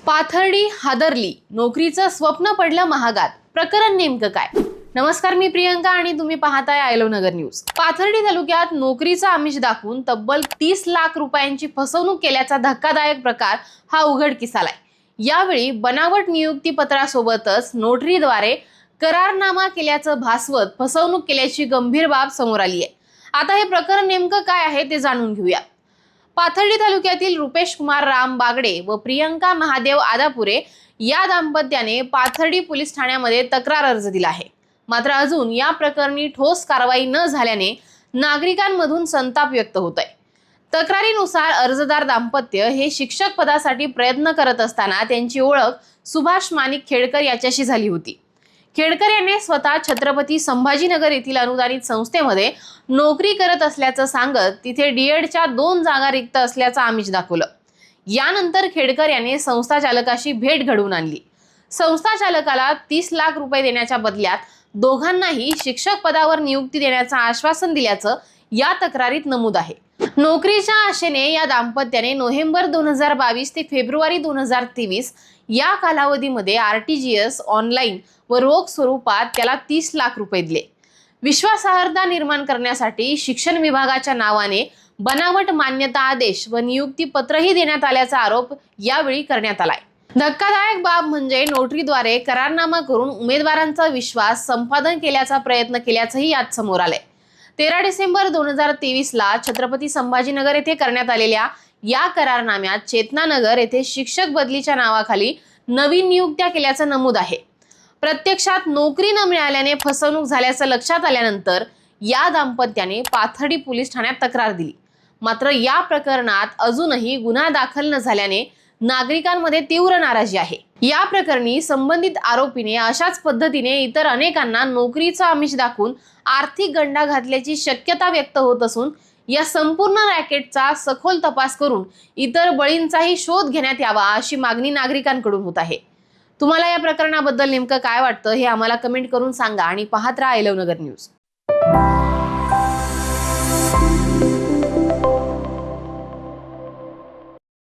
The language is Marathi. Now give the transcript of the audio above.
पाथर्डी हादरली, नोकरीचं स्वप्न पडलं महागात. प्रकरण नेमकं काय? नमस्कार, मी प्रियंका आणि तुम्ही पाहताय I love Nagar news. Pathardi तालुक्यात नोकरीचं आमिष दाखवून तब्बल 30 लाख रुपयांची फसवणूक केल्याचा धक्कादायक प्रकार हा उघडकीस आलाय. यावेळी बनावट नियुक्ती पत्रासोबतच नोटरीद्वारे करारनामा केल्याचं भासवत फसवणूक केल्याची गंभीर बाब समोर आली आहे. आता हे प्रकरण नेमकं काय आहे ते जाणून घेऊया. पाथर्डी तालुक्यातील रुपेश कुमार राम बागडे व प्रियंका महादेव आदापुरे या दाम्पत्याने पाथर्डी पोलीस ठाण्यामध्ये तक्रार अर्ज दिला आहे. मात्र अजून या प्रकरणी ठोस कारवाई न झाल्याने नागरिकांमधून संताप व्यक्त होत आहे. तक्रारीनुसार अर्जदार दाम्पत्य हे शिक्षक पदासाठी प्रयत्न करत असताना त्यांची ओळख सुभाष माणिक खेडकर याच्याशी झाली होती. खेडकर याने स्वतः छत्रपती संभाजीनगर येथील अनुदानित संस्थेमध्ये नोकरी करत असल्याचं सांगत तिथे डीएडच्या 2 जागा रिक्त असल्याचं आमिष दाखवलं. यानंतर खेडकर याने संस्था चालकाशी भेट घडवून आणली. संस्था चालकाला 30 लाख रुपये देण्याच्या बदल्यात दोघांनाही शिक्षक पदावर नियुक्ती देण्याचं आश्वासन दिल्याचं या तक्रारीत नमूद आहे. नोकरीच्या आशेने या दाम्पत्याने नोव्हेंबर 2022 ते फेब्रुवारी 2023 या कालावधीमध्ये आरटीजीएस, ऑनलाईन व रोख स्वरूपात त्याला 30 लाख रुपये दिले. विश्वासार्हता निर्माण करण्यासाठी शिक्षण विभागाच्या नावाने बनावट मान्यता आदेश व नियुक्ती पत्रही देण्यात आल्याचा आरोप यावेळी करण्यात आलाय. धक्कादायक बाब म्हणजे नोटरीद्वारे करारनामा करून उमेदवारांचा विश्वास संपादन केल्याचा प्रयत्न केल्याचंही यात समोर आलंय. 13 डिसेंबर 2023 ला छत्रपती संभाजीनगर येथे करण्यात आलेल्या या करारनाम्यात चेतनानगर येथे शिक्षक बदलीच्या नावाखाली नवीन नियुक्त्या केल्याचं नमूद आहे. प्रत्यक्षात नोकरी न मिळाल्याने फसवणूक झाल्याचं लक्षात आल्यानंतर या दाम्पत्याने पाथर्डी पोलीस ठाण्यात तक्रार दिली. मात्र या प्रकरणात अजूनही गुन्हा दाखल न झाल्याने नागरिकांमध्ये तीव्र नाराजी आहे. या प्रकरणी संबंधित आरोपीने अशाच पद्धतीने इतर अनेकांना नोकरीचा आमिष दाखवून आर्थिक गंडा घातल्याची शक्यता व्यक्त होत असून या संपूर्ण रॅकेटचा सखोल तपास करून इतर बळींचाही शोध घेण्यात यावा अशी मागणी नागरिकांकडून होत आहे. तुम्हाला या प्रकरणाबद्दल नेमकं काय वाटतं हे आम्हाला कमेंट करून सांगा आणि पाहत राहा आय लव्ह नगर न्यूज.